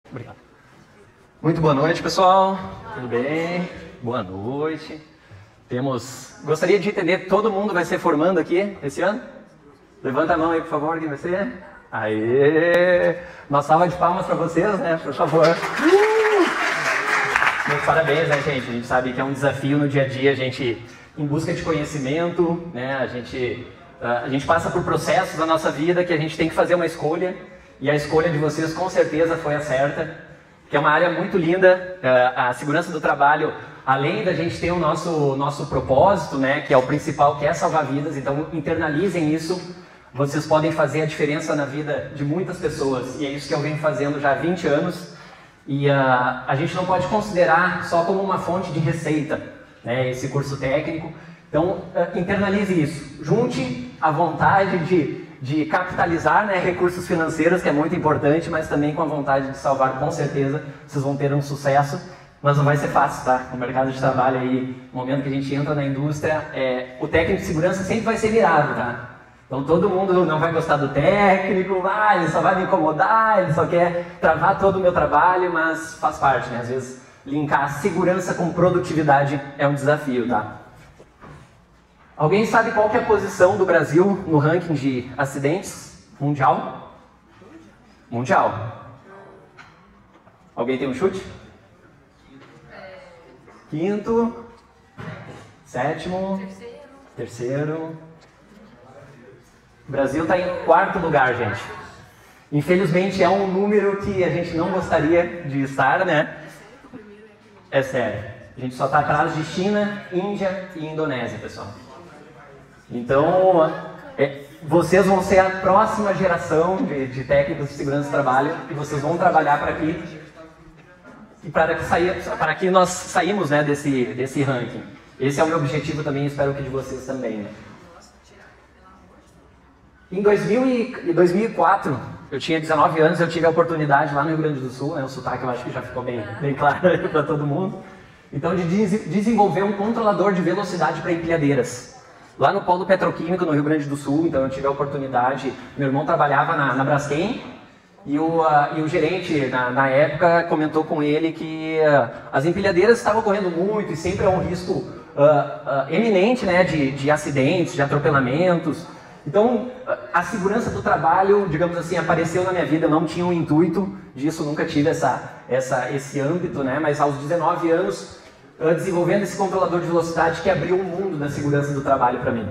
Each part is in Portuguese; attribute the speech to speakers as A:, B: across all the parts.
A: Obrigado. Muito boa noite, pessoal. Tudo bem? Boa noite. Gostaria de entender, todo mundo vai ser formando aqui esse ano? Levanta a mão aí, por favor, quem vai ser? Aê! Uma salva de palmas para vocês, né? Por favor. Meus parabéns, né, gente? A gente sabe que é um desafio no dia a dia, a gente em busca de conhecimento, né? A gente passa por processos na nossa vida que a gente tem que fazer uma escolha, e a escolha de vocês com certeza foi a certa, que é uma área muito linda. A segurança do trabalho, além da gente ter o nosso propósito, né, que é o principal, que é salvar vidas, então internalizem isso, vocês podem fazer a diferença na vida de muitas pessoas, e é isso que eu venho fazendo já há 20 anos, e a gente não pode considerar só como uma fonte de receita, né, esse curso técnico. Então internalize isso, junte a vontade de capitalizar, né, recursos financeiros, que é muito importante, mas também com a vontade de salvar, com certeza vocês vão ter um sucesso, mas não vai ser fácil, tá? O mercado de trabalho aí, no momento que a gente entra na indústria, o técnico de segurança sempre vai ser mirado, tá? Então todo mundo não vai gostar do técnico, ele só vai me incomodar, ele só quer travar todo o meu trabalho, mas faz parte, né? Às vezes linkar segurança com produtividade é um desafio, tá? Alguém sabe qual que é a posição do Brasil no ranking de acidentes mundial? Mundial. Alguém tem um chute? Quinto. Sétimo. Terceiro. O Brasil está em quarto lugar, gente. Infelizmente é um número que a gente não gostaria de estar, né? É sério. A gente só está atrás de China, Índia e Indonésia, pessoal. Então, vocês vão ser a próxima geração de técnicos de segurança do trabalho, e vocês vão trabalhar para que nós saímos, né, desse ranking. Esse é o meu objetivo também, espero que de vocês também, né? Em 2004, eu tinha 19 anos, eu tive a oportunidade lá no Rio Grande do Sul, né, o sotaque eu acho que já ficou bem claro para todo mundo, então de desenvolver um controlador de velocidade para empilhadeiras. Lá no polo petroquímico, no Rio Grande do Sul, então eu tive a oportunidade, meu irmão trabalhava na Braskem, e o gerente, na época, comentou com ele que as empilhadeiras estavam correndo muito, e sempre é um risco eminente, né, de acidentes, de atropelamentos. Então, a segurança do trabalho, digamos assim, apareceu na minha vida, eu não tinha um intuito disso, nunca tive esse âmbito, né, mas aos 19 anos, desenvolvendo esse controlador de velocidade que abriu o mundo da segurança do trabalho para mim.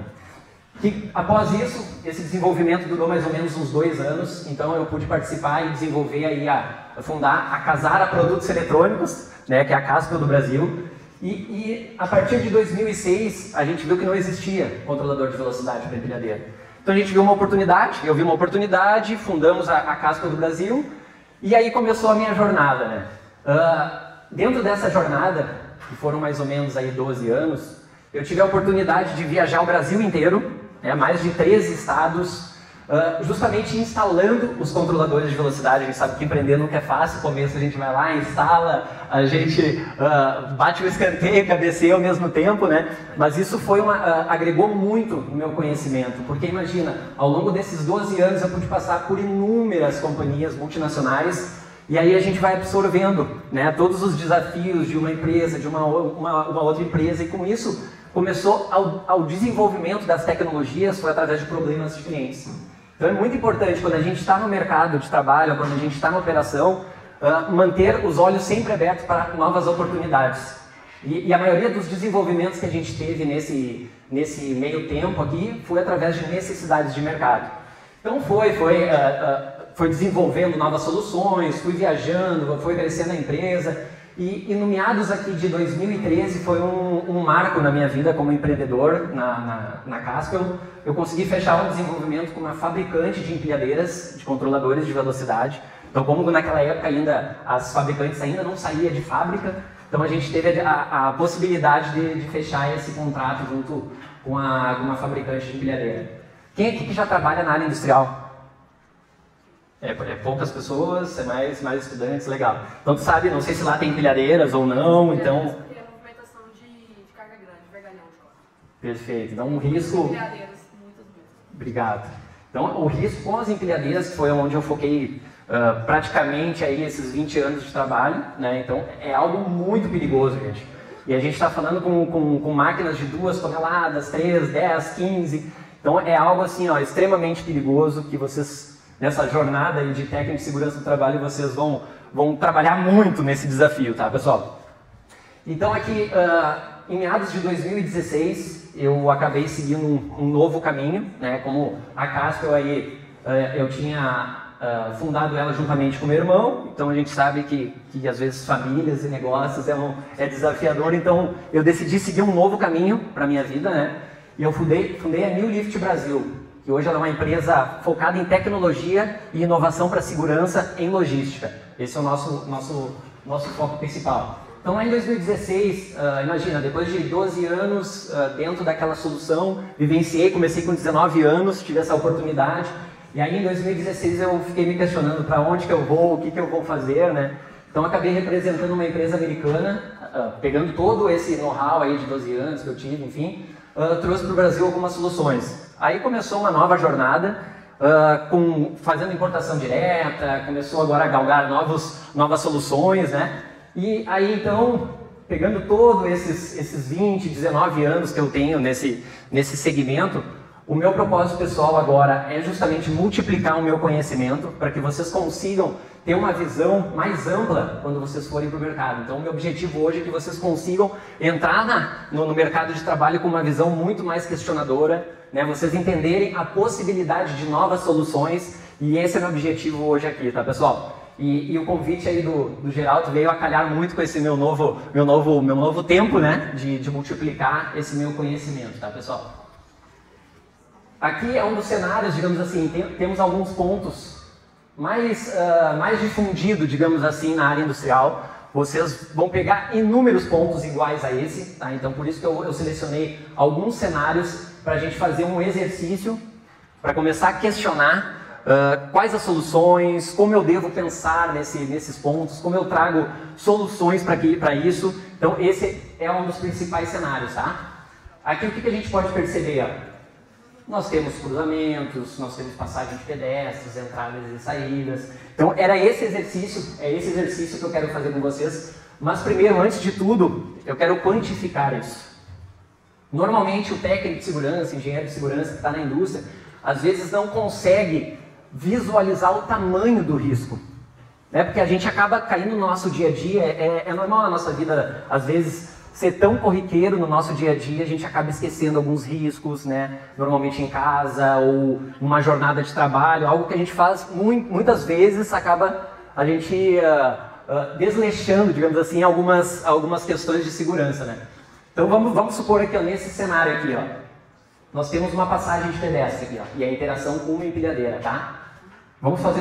A: Após isso, esse desenvolvimento durou mais ou menos uns 2 anos, então eu pude participar e desenvolver aí, fundar a Casara Produtos Eletrônicos, né, que é a Caspel do Brasil, e a partir de 2006 a gente viu que não existia controlador de velocidade para empilhadeira. Então a gente viu uma oportunidade, eu vi uma oportunidade, fundamos a Caspel do Brasil, e aí começou a minha jornada, né? Dentro dessa jornada, que foram mais ou menos aí 12 anos, eu tive a oportunidade de viajar o Brasil inteiro, mais de 13 estados, justamente instalando os controladores de velocidade. A gente sabe que empreender nunca é fácil, no começo a gente vai lá, instala, a gente bate o escanteio, cabeceia ao mesmo tempo, né? Mas isso agregou muito no meu conhecimento, porque imagina, ao longo desses 12 anos eu pude passar por inúmeras companhias multinacionais, e aí a gente vai absorvendo, né, todos os desafios de uma empresa, de uma outra empresa, e com isso começou ao desenvolvimento das tecnologias, foi através de problemas de clientes. Então é muito importante, quando a gente está no mercado de trabalho, quando a gente está na operação, manter os olhos sempre abertos para novas oportunidades. E a maioria dos desenvolvimentos que a gente teve nesse meio tempo aqui foi através de necessidades de mercado. Então foi desenvolvendo novas soluções, fui viajando, foi crescendo a empresa. E no meados aqui de 2013 foi um marco na minha vida como empreendedor na Caspel. Eu consegui fechar um desenvolvimento com uma fabricante de empilhadeiras, de controladores de velocidade. Então, como naquela época ainda as fabricantes ainda não saíam de fábrica, então a gente teve a possibilidade de fechar esse contrato junto com uma fabricante de empilhadeira. Quem aqui que já trabalha na área industrial? É poucas pessoas, é mais estudantes, legal. Então tu sabe, não sei se lá tem empilhadeiras ou não, então...
B: É a movimentação de carga grande, vergalhão de corda.
A: Perfeito, então um risco...
B: Empilhadeiras, muitas vezes.
A: Obrigado. Então o risco com as empilhadeiras, que foi onde eu foquei praticamente aí esses 20 anos de trabalho, né? Então é algo muito perigoso, gente. E a gente está falando com máquinas de 2 toneladas, 3, 10, 15. Então é algo assim, ó, extremamente perigoso, que vocês, nessa jornada aí de técnica de segurança do trabalho, vocês vão trabalhar muito nesse desafio, tá, pessoal? Então aqui, em meados de 2016, eu acabei seguindo um novo caminho, né? Como a Caspel aí, eu tinha fundado ela juntamente com meu irmão, então a gente sabe que às vezes famílias e negócios é desafiador, então eu decidi seguir um novo caminho para a minha vida, né? E eu fundei a New Lift Brasil, que hoje ela é uma empresa focada em tecnologia e inovação para segurança em logística. Esse é o nosso foco principal. Então lá em 2016, imagina, depois de 12 anos dentro daquela solução, comecei com 19 anos, tive essa oportunidade. E aí em 2016 eu fiquei me questionando para onde que eu vou, o que eu vou fazer, né? Então acabei representando uma empresa americana, pegando todo esse know-how aí de 12 anos que eu tive, enfim, trouxe para o Brasil algumas soluções. Aí começou uma nova jornada, fazendo importação direta, começou agora a galgar novas soluções, né? E aí então, pegando todos esses 20, 19 anos que eu tenho nesse segmento, o meu propósito pessoal agora é justamente multiplicar o meu conhecimento para que vocês consigam ter uma visão mais ampla quando vocês forem para o mercado. Então, o meu objetivo hoje é que vocês consigam entrar no mercado de trabalho com uma visão muito mais questionadora, né? Vocês entenderem a possibilidade de novas soluções, e esse é o meu objetivo hoje aqui, tá, pessoal? E o convite aí do Geraldo veio a calhar muito com esse meu novo tempo, né? De multiplicar esse meu conhecimento, tá, pessoal? Aqui é um dos cenários, digamos assim, temos alguns pontos mais difundidos, digamos assim, na área industrial. Vocês vão pegar inúmeros pontos iguais a esse, tá? Então por isso que eu selecionei alguns cenários para a gente fazer um exercício, para começar a questionar quais as soluções, como eu devo pensar nesses pontos, como eu trago soluções para isso. Então esse é um dos principais cenários, tá? Aqui o que a gente pode perceber? Nós temos cruzamentos, nós temos passagem de pedestres, entradas e saídas. Então é esse exercício que eu quero fazer com vocês. Mas primeiro, antes de tudo, eu quero quantificar isso. Normalmente o técnico de segurança, engenheiro de segurança que está na indústria, às vezes não consegue visualizar o tamanho do risco. Né? Porque a gente acaba caindo no nosso dia a dia, é normal na nossa vida, às vezes, ser tão corriqueiro no nosso dia a dia, a gente acaba esquecendo alguns riscos, né? Normalmente em casa ou numa jornada de trabalho, algo que a gente faz muitas vezes, acaba a gente desleixando, digamos assim, algumas questões de segurança, né? Então vamos supor aqui, ó, nesse cenário aqui, ó, nós temos uma passagem de pedestre aqui, ó, e a interação com uma empilhadeira, tá? Vamos fazer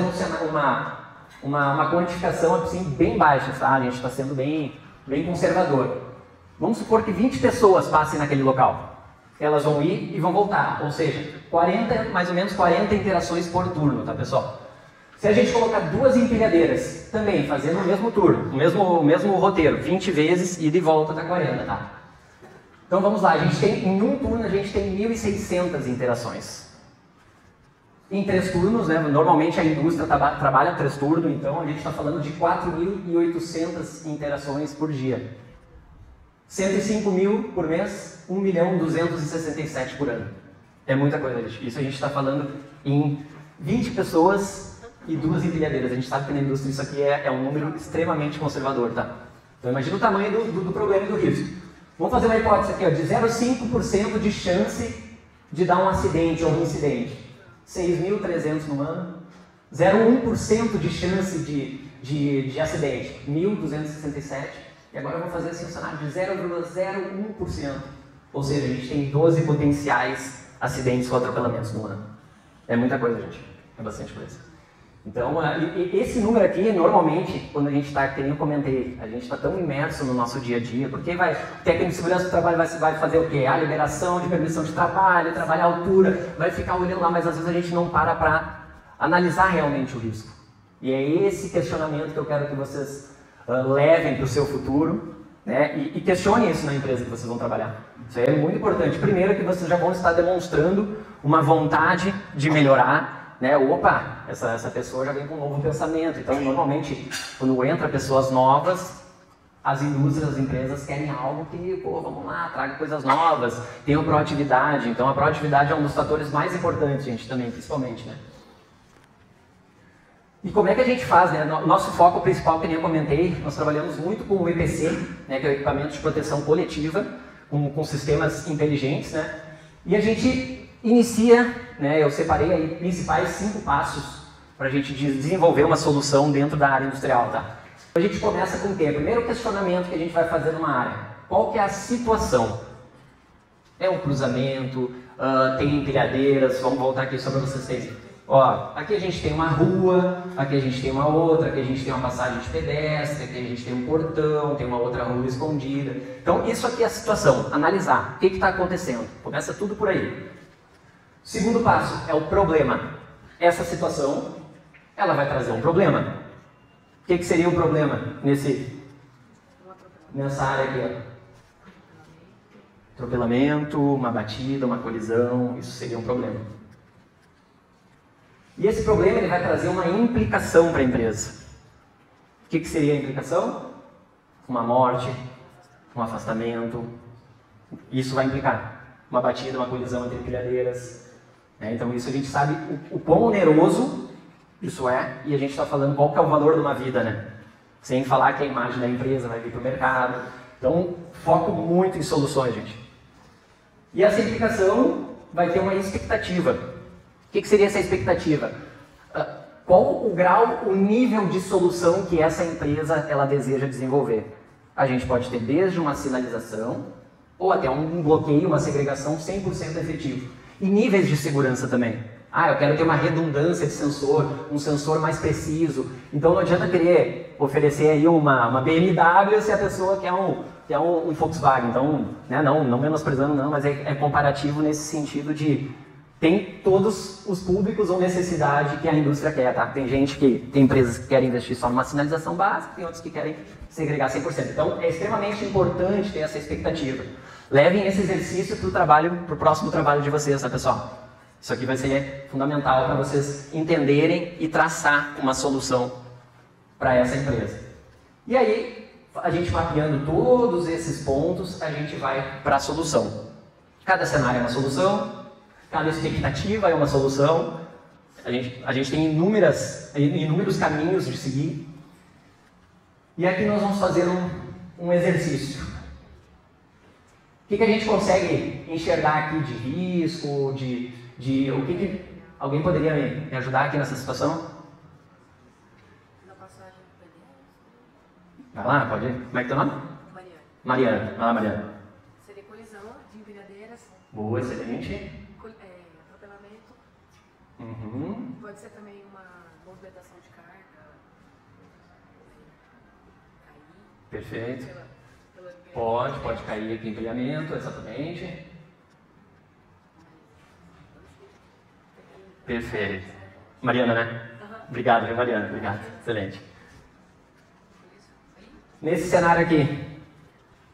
A: uma quantificação assim bem baixa, tá? A gente está sendo bem conservador. Vamos supor que 20 pessoas passem naquele local. Elas vão ir e vão voltar, ou seja, mais ou menos 40 interações por turno, tá, pessoal? Se a gente colocar 2 empilhadeiras, também fazendo o mesmo turno, o mesmo roteiro, 20 vezes, ida e volta dá 40, tá? Então vamos lá, em um turno a gente tem 1.600 interações. Em 3 turnos, né? Normalmente a indústria trabalha 3 turnos, então a gente está falando de 4.800 interações por dia. 105 mil por mês, 1.267 por ano. É muita coisa, gente. Isso a gente está falando em 20 pessoas e 2 empilhadeiras. A gente sabe que na indústria isso aqui é um número extremamente conservador, tá? Então imagina o tamanho do problema e do risco. Vamos fazer uma hipótese aqui, ó, de 0,5% de chance de dar um acidente ou um incidente. 6.300 no ano. 0,1% de chance de acidente. 1.267. E agora eu vou fazer assim um cenário de 0,01%. Ou seja, a gente tem 12 potenciais acidentes ou atropelamentos no ano. É muita coisa, gente. É bastante coisa. Então, esse número aqui, normalmente, quando a gente está, como eu comentei, a gente está tão imerso no nosso dia a dia, porque o técnico de segurança do trabalho vai fazer o quê? A liberação de permissão de trabalho, trabalhar a altura, vai ficar olhando lá, mas às vezes a gente não para analisar realmente o risco. E é esse questionamento que eu quero que vocês levem para o seu futuro, né? E questionem isso na empresa que vocês vão trabalhar. Isso aí é muito importante. Primeiro que vocês já vão estar demonstrando uma vontade de melhorar, né? Opa, essa pessoa já vem com um novo pensamento. Então, normalmente, quando entra pessoas novas, as indústrias, as empresas querem algo que, pô, vamos lá, traga coisas novas, tenha proatividade. Então, a proatividade é um dos fatores mais importantes, gente, também, principalmente, né? E como é que a gente faz, né? Nosso foco principal, que nem eu comentei, nós trabalhamos muito com o EPC, né, que é o equipamento de proteção coletiva, com sistemas inteligentes, né? E a gente inicia, né, eu separei aí principais 5 passos para a gente desenvolver uma solução dentro da área industrial, tá? A gente começa com o quê? O primeiro questionamento que a gente vai fazer numa área. Qual que é a situação? É um cruzamento, tem empilhadeiras, vamos voltar aqui só para vocês terem. Ó, aqui a gente tem uma rua, aqui a gente tem uma outra, aqui a gente tem uma passagem de pedestre, aqui a gente tem um portão, tem uma outra rua escondida. Então, isso aqui é a situação, analisar o que está acontecendo. Começa tudo por aí. Segundo passo é o problema. Essa situação, ela vai trazer um problema. O que seria o problema nessa área aqui? Ó? Atropelamento, uma batida, uma colisão, isso seria um problema. E esse problema ele vai trazer uma implicação para a empresa. O que seria a implicação? Uma morte, um afastamento. Isso vai implicar uma batida, uma colisão entre empilhadeiras. Então isso a gente sabe o quão oneroso isso é, e a gente está falando qual que é o valor de uma vida, né? Sem falar que a imagem da empresa vai vir para o mercado. Então, foco muito em soluções, gente. E essa implicação vai ter uma expectativa. O que seria essa expectativa? Qual o grau, o nível de solução que essa empresa ela deseja desenvolver? A gente pode ter desde uma sinalização ou até um bloqueio, uma segregação 100% efetivo. E níveis de segurança também. Eu quero ter uma redundância de sensor, um sensor mais preciso. Então não adianta querer oferecer aí uma BMW se a pessoa quer um Volkswagen. Então, né, não menosprezando não, mas é comparativo nesse sentido de tem todos os públicos ou necessidade que a indústria quer, tá? Tem empresas que querem investir só numa sinalização básica, tem outros que querem segregar 100%. Então, é extremamente importante ter essa expectativa. Levem esse exercício para o próximo trabalho de vocês, tá, pessoal? Isso aqui vai ser fundamental para vocês entenderem e traçar uma solução para essa empresa. E aí, a gente mapeando todos esses pontos, a gente vai para a solução. Cada cenário é uma solução. Cada expectativa é uma solução. A gente tem inúmeros caminhos de seguir. E aqui nós vamos fazer um exercício. O que a gente consegue enxergar aqui de risco, alguém poderia me ajudar aqui nessa situação?
B: Na passagem do pedestre.
A: Vai lá, pode ir. Como é que é o nome? Mariana. Vai lá, Mariana.
B: Seria colisão de empilhadeiras.
A: Boa, excelente.
B: Atropelamento.
A: Uhum.
B: Pode ser também uma movimentação de carga. Cair.
A: Perfeito. Pode cair aqui empilhamento, exatamente. Perfeito. Mariana, né? Obrigado, viu, Mariana? Obrigado. Excelente. Nesse cenário aqui,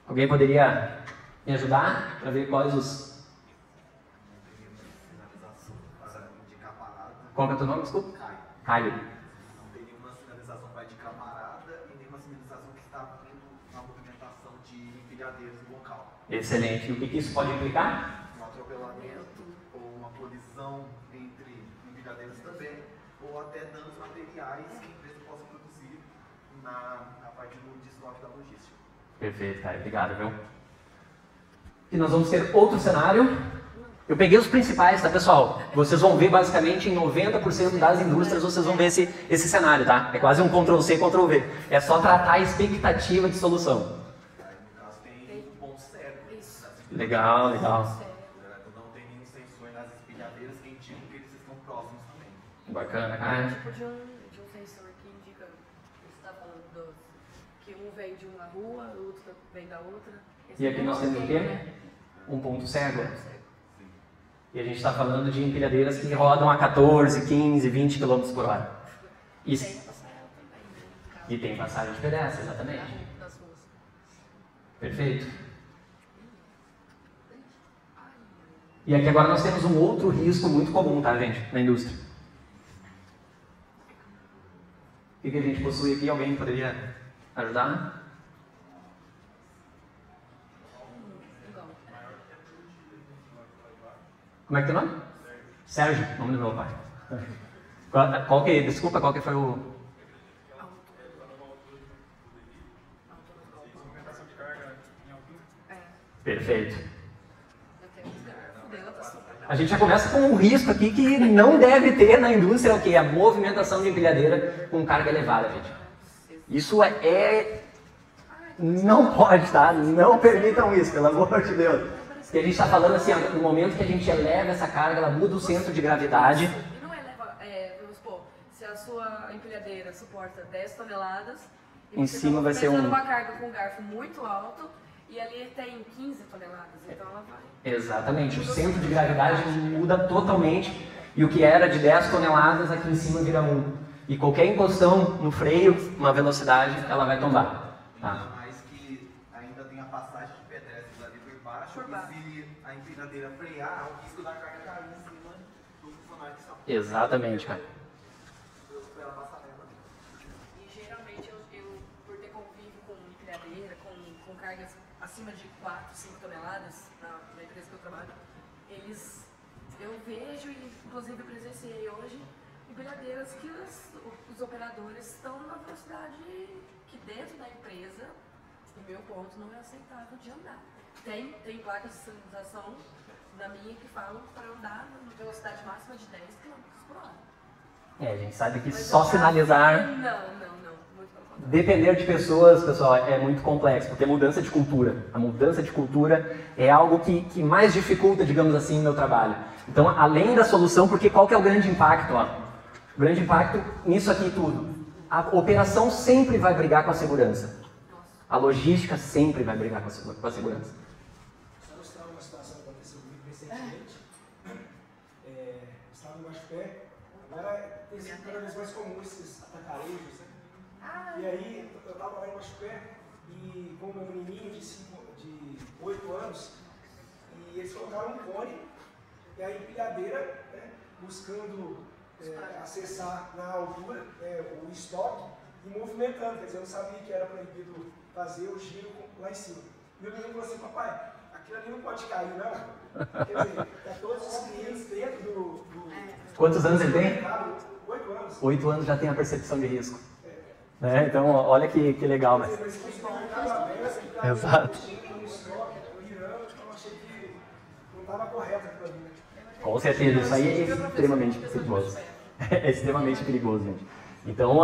A: alguém poderia me ajudar para ver quais os... Qual que é o teu nome, desculpa? Caio.
C: Não tem nenhuma sinalização que vai de camarada e nenhuma sinalização que está vindo na movimentação de empilhadeiros no local.
A: Excelente. E o que isso pode implicar?
C: Um atropelamento ou uma colisão entre empilhadeiros também, ou até danos materiais que a empresa possa produzir a partir do desloque da logística.
A: Perfeito, Caio. Obrigado, viu? E nós vamos ter outro cenário. Eu peguei os principais, tá, pessoal? Vocês vão ver basicamente em 90% das indústrias, vocês vão ver esse cenário, tá? É quase um Ctrl+C, Ctrl+V. É só tratar a expectativa de solução.
C: Aí, no caso, tem um ponto cego.
A: Legal.
C: Não tem nenhum sensor nas empilhadeiras que indicam que eles estão próximos também.
A: Bacana, cara.
B: Tipo de um sensor que indica, você está falando que um vem de uma rua, o outro vem da outra.
A: E aqui nós temos o quê? Um ponto cego. E a gente está falando de empilhadeiras que rodam a 14, 15, 20 km por hora. E tem passagem de pedestre, exatamente. Perfeito. E aqui agora nós temos um outro risco muito comum, tá, gente, na indústria. O que a gente possui aqui? Alguém poderia ajudar? Como é que é o nome? Sérgio, nome do meu pai. Desculpa, qual que foi o... Perfeito. A gente já começa com um risco aqui que não deve ter na indústria, o que? A movimentação de empilhadeira com carga elevada, gente. Isso não pode, tá? Não permitam isso, pelo amor de Deus. Porque a gente está falando assim, no momento que a gente eleva essa carga, ela muda o centro de gravidade.
B: E não eleva, vamos supor, se a sua empilhadeira suporta 10 toneladas, e
A: em
B: você
A: cima vai ser
B: uma carga com um garfo muito alto, e ali tem 15 toneladas, então ela vai.
A: Exatamente, o centro de gravidade muda totalmente, e o que era de 10 toneladas aqui em cima vira 1. E qualquer encostão no freio, uma velocidade, ela vai tombar. Tá?
C: Mas que ainda tem a passagem de pedestres ali por baixo, e se a empilhadeira frear, o risco da carga cair em cima do funcionário que está.
A: Exatamente, cara.
B: E geralmente eu por ter convívio com empilhadeira, com cargas acima de 4, 5 toneladas na empresa que eu trabalho, eu vejo e inclusive presenciei hoje empilhadeiras que os operadores estão numa velocidade que dentro da empresa, no meu ponto, não é aceitável de andar. Tem placas de sinalização na minha que falam para andar na velocidade máxima de 10 km por hora.
A: A gente sabe que só sinalizar...
B: Não, muito pelo contrário.
A: Depender de pessoas, pessoal, é muito complexo, porque é mudança de cultura. A mudança de cultura é algo que mais dificulta, digamos assim, o meu trabalho. Então, além da solução, porque qual que é o grande impacto? O grande impacto nisso aqui tudo. A operação sempre vai brigar com a segurança. A logística sempre vai brigar com a segurança.
D: Só mostrar uma situação que aconteceu comigo recentemente. Estava no Guaxupé, agora tem sido cada vez mais comum esses atacarejos, né? E aí, eu estava lá em Guaxupé e com o meu menininho de 8 anos, e eles colocaram um cone, e a empilhadeira, né, buscando acessar na altura o estoque e movimentando, quer dizer, eu não sabia que era proibido fazer o giro lá em cima. E o menino falou assim: papai, aquilo ali não pode cair, não. Quer dizer, tá todos os clientes dentro do
A: Quantos anos ele tem?
D: 8 anos.
A: 8 anos já tem a percepção de risco. Então, olha que legal, né? Exato. Com certeza, isso aí é extremamente perigoso. É extremamente perigoso, gente. Então,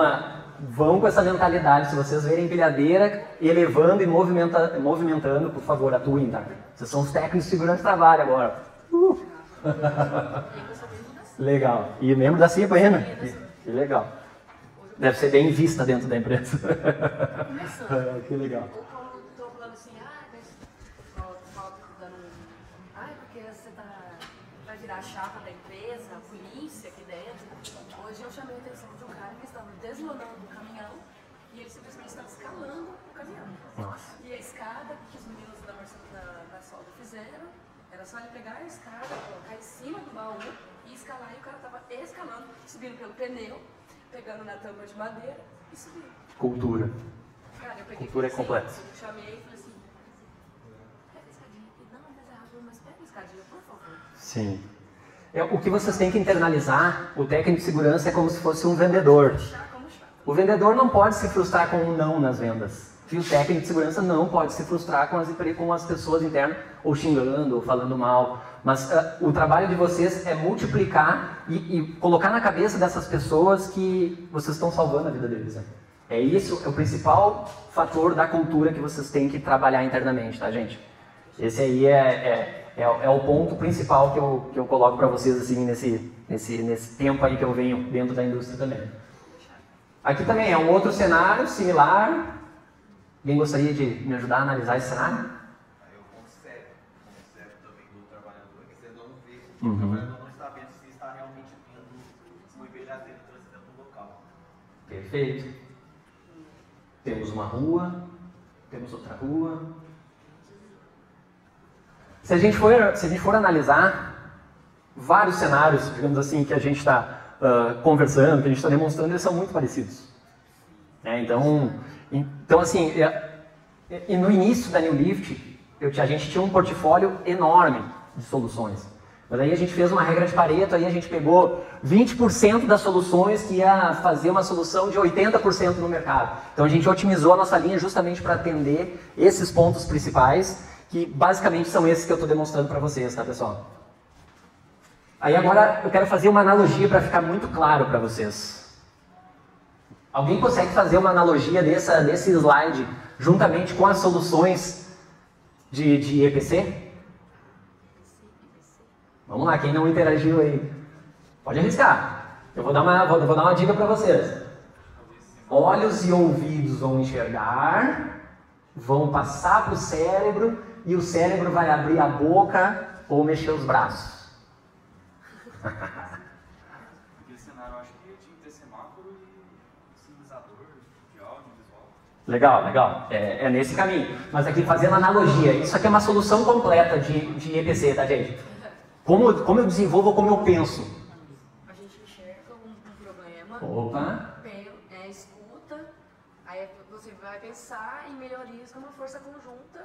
A: vão com essa mentalidade. Se vocês verem empilhadeira elevando e movimentando, por favor, atuem, tá? Vocês são os técnicos de segurança de trabalho agora. Legal. E membro da CIPA ainda? Que legal. Deve ser bem vista dentro da empresa. Que legal.
B: Estou falando assim, porque você vai virar a chapa da empresa, a polícia aqui dentro. Hoje eu chamei a atenção de um cara que estava deslonando o caminhão e ele simplesmente estava escalando o caminhão.
A: Nossa.
B: E a escada que os meninos da solda fizeram, era só ele pegar a escada, colocar em cima do baú e escalar. E o cara estava escalando, subindo pelo pneu, pegando na tampa de madeira e subindo.
A: Cultura.
B: Cara, eu peguei
A: Cultura é completa.
B: Eu chamei e falei assim: pega a escadinha aqui. Não, mas é rápido, mas pega a escadinha, por favor.
A: Sim. O que vocês têm que internalizar, o técnico de segurança é como se fosse um vendedor. O vendedor não pode se frustrar com um não nas vendas. E o técnico de segurança não pode se frustrar com as pessoas internas, ou xingando, ou falando mal. Mas o trabalho de vocês é multiplicar e colocar na cabeça dessas pessoas que vocês estão salvando a vida deles. Né? É isso, é o principal fator da cultura que vocês têm que trabalhar internamente, tá, gente? Esse aí é o ponto principal que eu coloco para vocês assim, nesse tempo aí que eu venho dentro da indústria também. Aqui também é um outro cenário similar. Alguém gostaria de me ajudar a analisar esse cenário?
C: Eu conservo também do trabalhador, que você não vê, o trabalhador não está vendo se está realmente tendo uma empilhadeira transitando no local.
A: Perfeito. Temos uma rua, temos outra rua. Se a gente for analisar vários cenários, digamos assim, que a gente está conversando, que a gente está demonstrando, eles são muito parecidos. Então assim, e no início da New Lift, a gente tinha um portfólio enorme de soluções. Mas aí a gente fez uma regra de Pareto, aí a gente pegou 20% das soluções que ia fazer uma solução de 80% no mercado. Então a gente otimizou a nossa linha justamente para atender esses pontos principais, que basicamente são esses que eu estou demonstrando para vocês, tá, pessoal? Aí agora eu quero fazer uma analogia para ficar muito claro para vocês. Alguém consegue fazer uma analogia desse slide juntamente com as soluções de EPC? Vamos lá, quem não interagiu aí, pode arriscar. Eu vou dar uma dica para vocês. Olhos e ouvidos vão enxergar, vão passar para o cérebro e o cérebro vai abrir a boca ou mexer os braços.
E: Naquele cenário, eu acho que tinha que ter semáforo e sinalizador de áudio visual.
A: Legal. É nesse caminho. Mas aqui fazendo analogia, isso aqui é uma solução completa de EPC, tá, gente? Como eu desenvolvo ou como eu penso?
B: A gente enxerga um problema,
A: Opa!
B: Escuta, aí você vai pensar em melhorias com uma força conjunta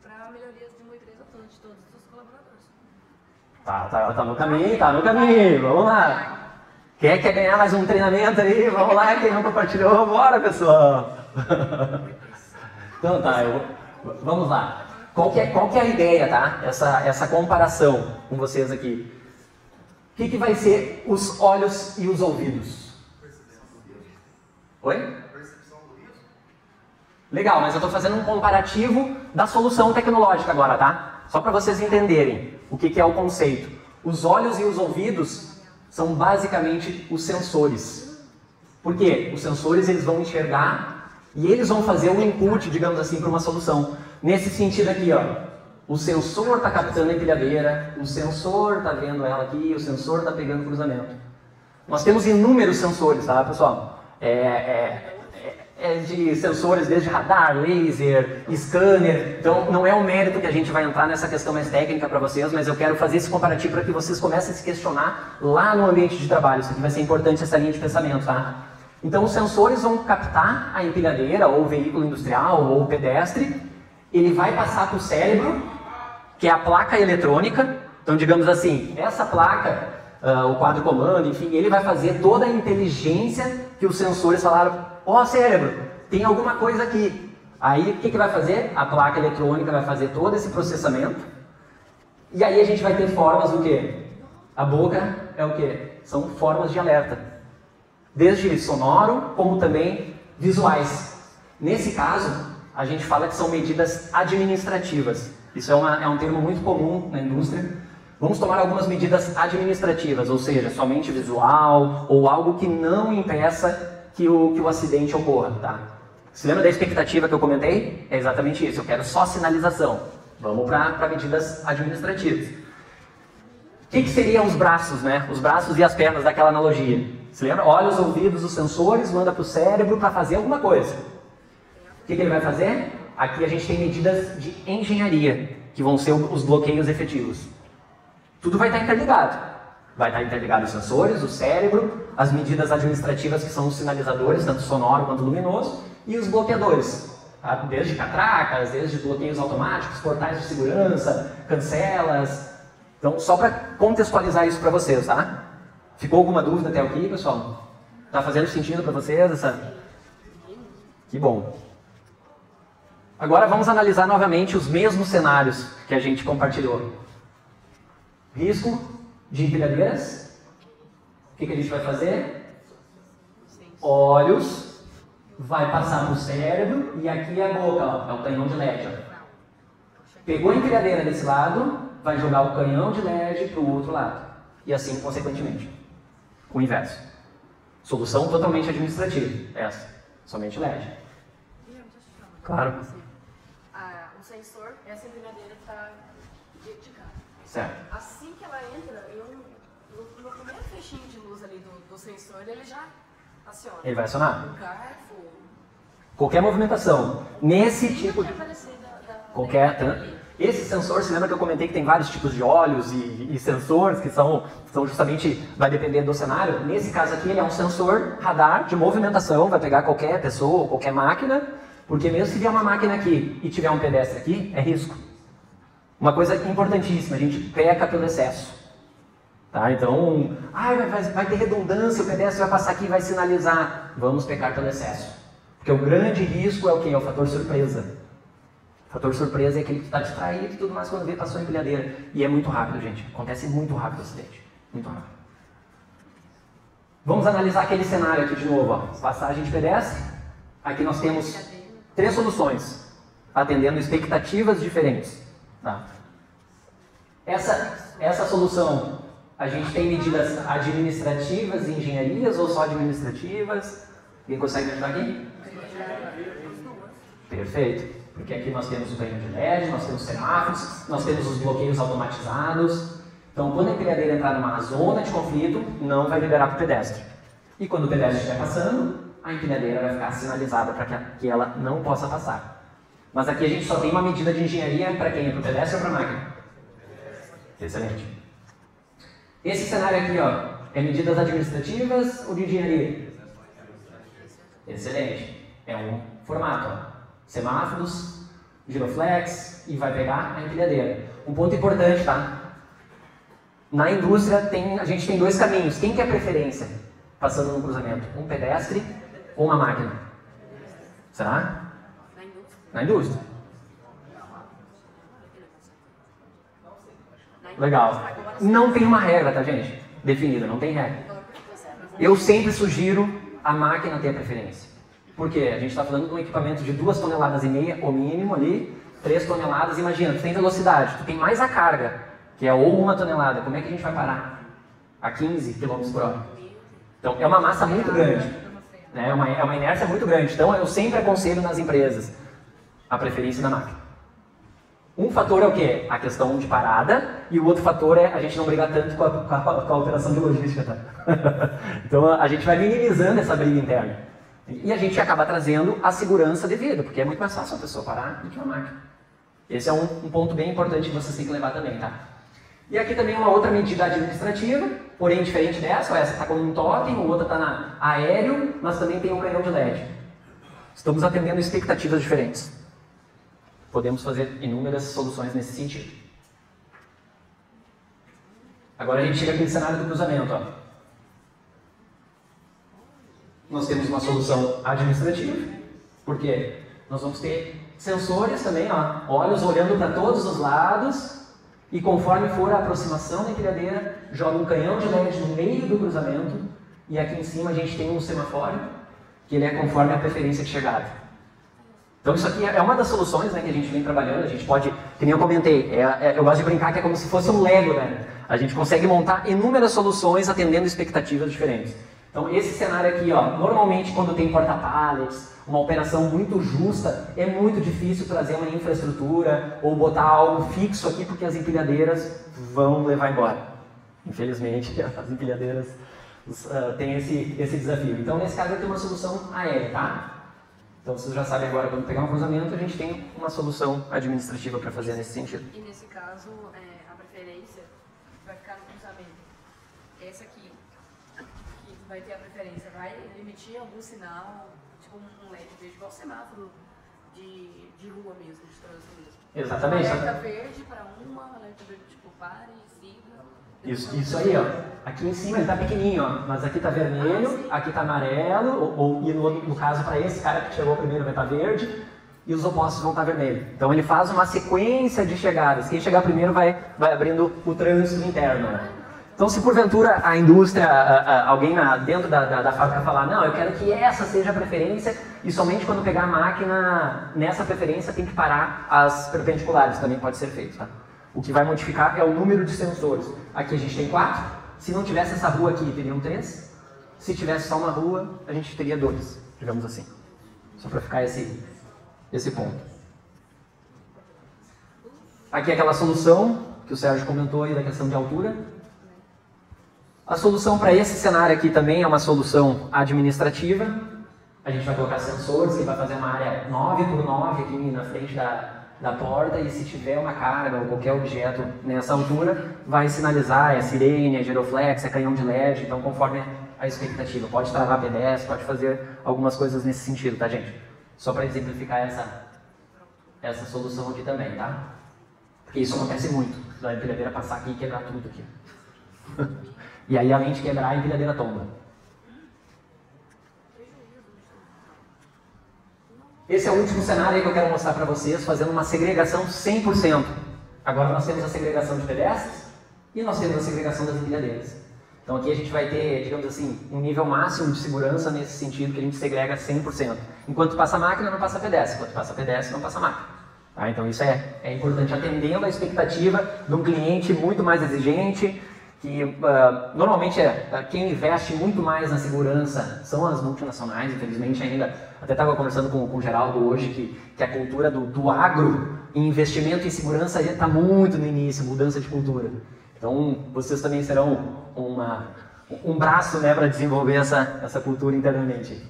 B: para melhorias de uma empresa toda, de todos os colaboradores.
A: Tá no caminho, vamos lá. Quem quer ganhar mais um treinamento aí? Vamos lá, quem não compartilhou, bora, pessoal! Então tá, vamos lá. Qual que é a ideia, tá? Essa comparação com vocês aqui. O que vai ser os olhos e os ouvidos? Oi? Legal, mas eu estou fazendo um comparativo da solução tecnológica agora, tá? Só para vocês entenderem o que é o conceito. Os olhos e os ouvidos são basicamente os sensores. Por quê? Os sensores eles vão enxergar e eles vão fazer um input, digamos assim, para uma solução. Nesse sentido aqui, ó, o sensor está captando a empilhadeira, o sensor está vendo ela aqui, o sensor está pegando o cruzamento. Nós temos inúmeros sensores, tá, pessoal? De sensores desde radar, laser, scanner. Então, não é um mérito que a gente vai entrar nessa questão mais técnica para vocês, mas eu quero fazer esse comparativo para que vocês comecem a se questionar lá no ambiente de trabalho. Isso aqui vai ser importante, essa linha de pensamento, tá? Então, os sensores vão captar a empilhadeira, ou o veículo industrial, ou o pedestre. Ele vai passar para o cérebro, que é a placa eletrônica. Então, digamos assim, essa placa, o quadro comando, enfim, ele vai fazer toda a inteligência que os sensores falaram: ó, cérebro, tem alguma coisa aqui. Aí, o que vai fazer? A placa eletrônica vai fazer todo esse processamento. E aí a gente vai ter formas do quê? A boca é o quê? São formas de alerta. Desde sonoro, como também visuais. Nesse caso, a gente fala que são medidas administrativas. Isso é um termo muito comum na indústria. Vamos tomar algumas medidas administrativas, ou seja, somente visual ou algo que não impeça que o acidente ocorra, tá? Você lembra da expectativa que eu comentei? É exatamente isso, eu quero só sinalização. Vamos para medidas administrativas. O que seriam os braços, né? Os braços e as pernas daquela analogia. Você lembra? Olhos, ouvidos, os sensores, manda para o cérebro para fazer alguma coisa. O que ele vai fazer? Aqui a gente tem medidas de engenharia, que vão ser os bloqueios efetivos. Tudo vai estar interligado. Vai estar interligado os sensores, o cérebro, as medidas administrativas que são os sinalizadores, tanto sonoro quanto luminoso, e os bloqueadores. Tá? Desde catracas, desde bloqueios automáticos, portais de segurança, cancelas. Então, só para contextualizar isso para vocês, tá? Ficou alguma dúvida até aqui, pessoal? Tá fazendo sentido para vocês essa? Que bom. Agora vamos analisar novamente os mesmos cenários que a gente compartilhou. Risco de empilhadeiras. O que a gente vai fazer? Olhos, vai passar para o cérebro e aqui é a boca, ó, é o canhão de LED. Ó. Pegou a empilhadeira desse lado, vai jogar o canhão de LED para o outro lado. E assim consequentemente. O inverso. Solução totalmente administrativa. Essa. Somente LED. Claro.
B: O sensor, essa empilhadeira está dedicada.
A: Certo.
B: Assim que ela entra, no primeiro fechinho de luz ali do sensor, ele já aciona.
A: Ele vai acionar.
B: O garfo.
A: Qualquer movimentação. Nesse tipo de...
B: Aparecer
A: Qualquer... Esse sensor, se lembra que eu comentei que tem vários tipos de óleos e sensores que são justamente, vai depender do cenário. Nesse caso aqui, ele é um sensor radar de movimentação, vai pegar qualquer pessoa ou qualquer máquina, porque mesmo se vier uma máquina aqui e tiver um pedestre aqui, é risco. Uma coisa importantíssima, a gente peca pelo excesso. Tá? Então, vai ter redundância, o pedestre vai passar aqui e vai sinalizar. Vamos pecar pelo excesso. Porque o grande risco é o quê? É o fator surpresa. O fator surpresa é aquele que está distraído e tudo mais quando vê passou a empilhadeira. E é muito rápido, gente. Acontece muito rápido o acidente. Muito rápido. Vamos analisar aquele cenário aqui de novo. Ó. Passagem de pedestre. Aqui nós temos 3 soluções, atendendo expectativas diferentes. Tá? Essa solução, a gente tem medidas administrativas e engenharias ou só administrativas? Quem consegue me ajudar aqui? Perfeito. Porque aqui nós temos o ganho de LED, nós temos semáforos, nós temos os bloqueios automatizados. Então, quando a empilhadeira entrar numa zona de conflito, não vai liberar para o pedestre. E quando o pedestre estiver passando, a empilhadeira vai ficar sinalizada para que ela não possa passar. Mas aqui a gente só tem uma medida de engenharia para quem? Para o pedestre ou para a máquina? Excelente. Esse cenário aqui, ó, é medidas administrativas ou de engenharia? Excelente. É um formato, ó. Semáforos, giroflex e vai pegar a empilhadeira. Um ponto importante, tá? Na indústria a gente tem 2 caminhos. Quem quer preferência passando no cruzamento? Um pedestre ou uma máquina? Será? Na indústria. Legal. Não tem uma regra, tá, gente? Definida, não tem regra. Eu sempre sugiro a máquina ter a preferência. Por quê? A gente está falando de um equipamento de 2,5 toneladas, o mínimo ali, 3 toneladas, imagina, tu tem velocidade, tu tem mais a carga, que é ou 1 tonelada, como é que a gente vai parar? A 15 km por hora. Então, é uma massa muito grande, né? É uma inércia muito grande. Então, eu sempre aconselho nas empresas a preferência da máquina. Um fator é o quê? A questão de parada, e o outro fator é a gente não brigar tanto com a operação de logística, tá? Então, a gente vai minimizando essa briga interna. E a gente acaba trazendo a segurança devida, porque é muito mais fácil a pessoa parar do que uma máquina. Esse é um ponto bem importante que vocês têm que levar também, tá? E aqui também uma outra medida administrativa, porém diferente dessa. Essa está com um totem, o outro está na aéreo, mas também tem um canhão de LED. Estamos atendendo expectativas diferentes. Podemos fazer inúmeras soluções nesse sentido. Agora a gente chega aqui no cenário do cruzamento, ó. Nós temos uma solução administrativa, porque nós vamos ter sensores também, ó, olhos olhando para todos os lados, e conforme for a aproximação da empilhadeira, joga um canhão de LED no meio do cruzamento, e aqui em cima a gente tem um sematório, que ele é conforme a preferência de chegada. Então isso aqui é uma das soluções, né, que a gente vem trabalhando. A gente pode, que nem eu comentei, eu gosto de brincar que é como se fosse um Lego, né? A gente consegue montar inúmeras soluções atendendo expectativas diferentes. Então esse cenário aqui, ó, normalmente quando tem porta-pallets, uma operação muito justa, é muito difícil trazer uma infraestrutura ou botar algo fixo aqui, porque as empilhadeiras vão levar embora. Infelizmente, as empilhadeiras têm esse desafio. Então nesse caso aqui é uma solução aérea, tá? Então vocês já sabem agora, quando pegar um cruzamento, a gente tem uma solução administrativa para fazer nesse sentido.
B: E nesse caso, a preferência vai ficar no cruzamento. Essa aqui, que vai ter a preferência, vai emitir algum sinal, tipo um LED verde, igual semáforo de rua mesmo, de trânsito mesmo.
A: Exatamente.
B: Alerta verde para uma, alerta verde tipo pare, siga.
A: Isso aí, ó. Aqui em cima ele tá pequenininho, ó, mas aqui tá vermelho, aqui tá amarelo, e no caso para esse cara que chegou primeiro vai estar verde, e os opostos vão estar vermelho. Então ele faz uma sequência de chegadas. Quem chegar primeiro vai abrindo o trânsito interno. Então se porventura a indústria, alguém dentro da fábrica falar, não, eu quero que essa seja a preferência, e somente quando pegar a máquina nessa preferência tem que parar as perpendiculares, também pode ser feito, tá? O que vai modificar é o número de sensores. Aqui a gente tem 4. Se não tivesse essa rua aqui, teriam 3. Se tivesse só uma rua, a gente teria 2, digamos assim. Só para ficar esse ponto. Aqui é aquela solução que o Sérgio comentou aí da questão de altura. A solução para esse cenário aqui também é uma solução administrativa. A gente vai colocar sensores, que vai fazer uma área 9 por 9 aqui na frente da porta e se tiver uma carga ou qualquer objeto nessa altura, vai sinalizar, é sirene, é giroflex, é canhão de LED, então conforme a expectativa. Pode travar pedestre, pode fazer algumas coisas nesse sentido, tá, gente? Só para exemplificar essa solução aqui também, tá? Porque isso acontece muito, da empilhadeira passar aqui e quebrar tudo aqui. E aí, além de quebrar, a empilhadeira tomba. Esse é o último cenário aí que eu quero mostrar para vocês, fazendo uma segregação 100%. Agora nós temos a segregação de pedestres e nós temos a segregação das empilhadeiras. Então aqui a gente vai ter, digamos assim, um nível máximo de segurança nesse sentido que a gente segrega 100%. Enquanto passa máquina, não passa pedestre. Enquanto passa pedestre, não passa máquina. Tá? Então isso é importante, atendendo a expectativa de um cliente muito mais exigente, que normalmente quem investe muito mais na segurança são as multinacionais, infelizmente ainda. Até estava conversando com o Geraldo hoje que a cultura do agro em investimento em segurança está muito no início, mudança de cultura. Então vocês também serão um braço, né, para desenvolver essa cultura internamente.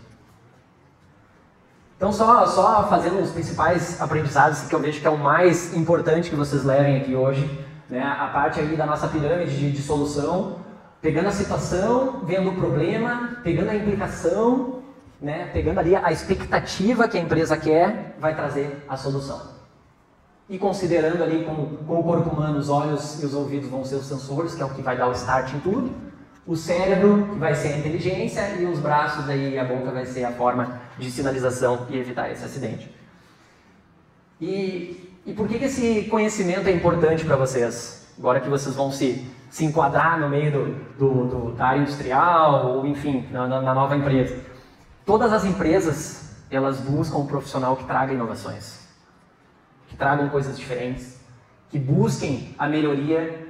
A: Então só fazendo os principais aprendizados que eu vejo que é o mais importante que vocês levem aqui hoje. Né, a parte aí da nossa pirâmide de solução, pegando a situação, vendo o problema, pegando a implicação, né, pegando ali a expectativa que a empresa quer, vai trazer a solução. E considerando ali com o corpo humano, os olhos e os ouvidos vão ser os sensores, que é o que vai dar o start em tudo, o cérebro, que vai ser a inteligência, e os braços aí, e a boca vai ser a forma de sinalização e evitar esse acidente. E por que esse conhecimento é importante para vocês? Agora que vocês vão se enquadrar no meio da área industrial, ou enfim, na nova empresa. Todas as empresas, elas buscam um profissional que traga inovações, que tragam coisas diferentes, que busquem a melhoria.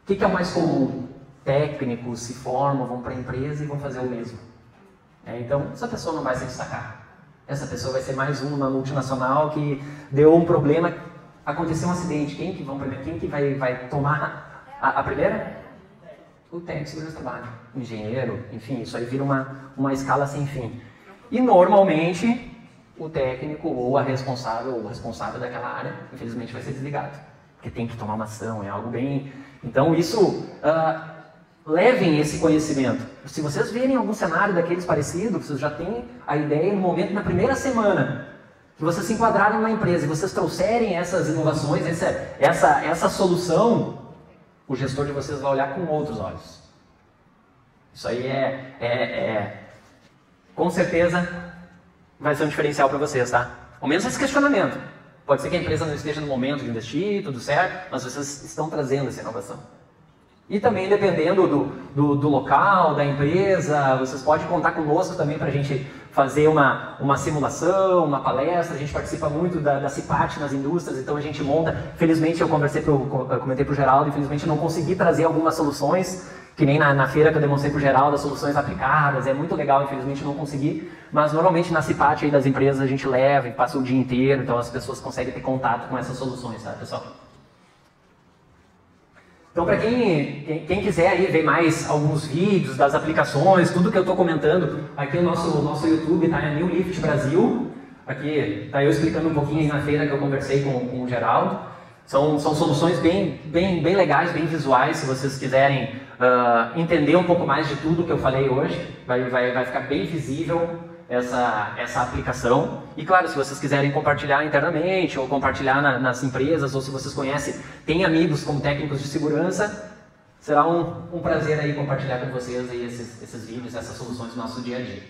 A: O que é o mais comum? Técnicos se formam, vão para a empresa e vão fazer o mesmo. Então, essa pessoa não vai se destacar. Essa pessoa vai ser mais uma multinacional que deu um problema, aconteceu um acidente. Quem que vai tomar a primeira? O técnico de segurança do trabalho, engenheiro, enfim, isso aí vira uma escala sem fim. E normalmente o técnico ou a responsável ou o responsável daquela área, infelizmente, vai ser desligado, porque tem que tomar uma ação, é algo bem... Então isso... levem esse conhecimento. Se vocês verem algum cenário daqueles parecidos, vocês já têm a ideia no momento, na primeira semana, que vocês se enquadraram na empresa e vocês trouxerem essas inovações, essa solução, o gestor de vocês vai olhar com outros olhos. Isso aí com certeza vai ser um diferencial para vocês, tá? Ao menos esse questionamento. Pode ser que a empresa não esteja no momento de investir, tudo certo, mas vocês estão trazendo essa inovação. E também dependendo do local, da empresa, vocês podem contar conosco também para a gente fazer uma simulação, uma palestra. A gente participa muito da CIPAT nas indústrias, então a gente monta. Felizmente eu comentei para o Geraldo, infelizmente não consegui trazer algumas soluções, que nem na feira que eu demonstrei para o Geraldo, as soluções aplicadas. É muito legal, infelizmente não consegui, mas normalmente na CIPAT aí das empresas a gente leva e passa o dia inteiro, então as pessoas conseguem ter contato com essas soluções, tá, pessoal? Então, para quem quiser aí ver mais alguns vídeos das aplicações, tudo que eu estou comentando, aqui o nosso YouTube está em New Lift Brasil. Aqui está eu explicando um pouquinho aí na feira que eu conversei com o Geraldo. São soluções bem legais, bem visuais, se vocês quiserem entender um pouco mais de tudo que eu falei hoje. Vai ficar bem visível essa aplicação. E claro, se vocês quiserem compartilhar internamente ou compartilhar nas empresas, ou se vocês conhecem, têm amigos como técnicos de segurança, será um prazer aí compartilhar com vocês aí esses vídeos, essas soluções do nosso dia a dia.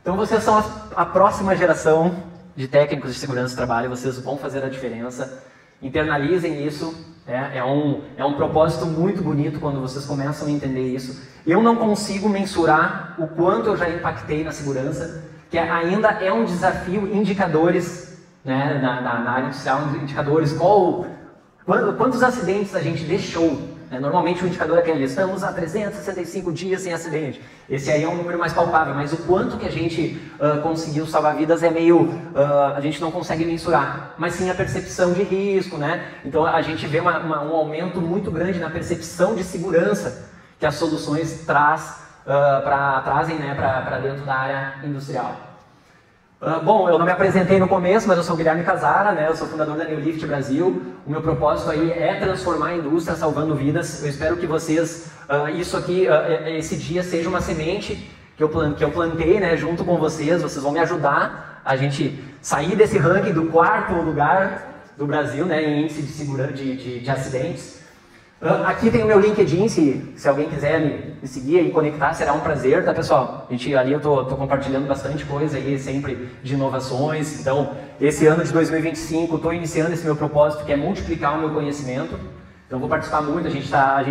A: Então vocês são a próxima geração de técnicos de segurança do trabalho, vocês vão fazer a diferença. Internalizem isso. É um propósito muito bonito quando vocês começam a entender isso. Eu não consigo mensurar o quanto eu já impactei na segurança, que ainda é um desafio. Indicadores, né, na área industrial, indicadores, quantos acidentes a gente deixou. Normalmente o indicador é aquele, estamos há 365 dias sem acidente. Esse aí é um número mais palpável, mas o quanto que a gente conseguiu salvar vidas é meio... a gente não consegue mensurar, mas sim a percepção de risco, né? Então a gente vê um aumento muito grande na percepção de segurança que as soluções trazem, né, para dentro da área industrial. Bom, eu não me apresentei no começo, mas eu sou o Guilherme Casara, né? Eu sou fundador da New Lift Brasil. O meu propósito aí é transformar a indústria salvando vidas. Eu espero que vocês, isso aqui, esse dia seja uma semente que eu plantei, né, junto com vocês. Vocês vão me ajudar a gente sair desse ranking do 4º lugar do Brasil, né, em índice de segurança de acidentes. Aqui tem o meu LinkedIn, se alguém quiser me seguir e conectar, será um prazer, tá, pessoal? Ali eu tô compartilhando bastante coisa aí, sempre de inovações. Então, esse ano de 2025, estou iniciando esse meu propósito, que é multiplicar o meu conhecimento. Então, vou participar muito, a gente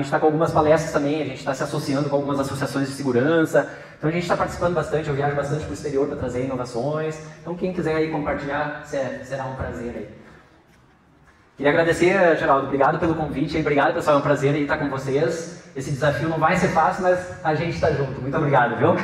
A: tá com algumas palestras também, a gente está se associando com algumas associações de segurança. Então, a gente está participando bastante, eu viajo bastante para o exterior para trazer inovações. Então, quem quiser aí compartilhar, será um prazer aí. Queria agradecer, Geraldo, obrigado pelo convite, obrigado, pessoal, é um prazer estar com vocês. Esse desafio não vai ser fácil, mas a gente está junto. Muito obrigado, viu?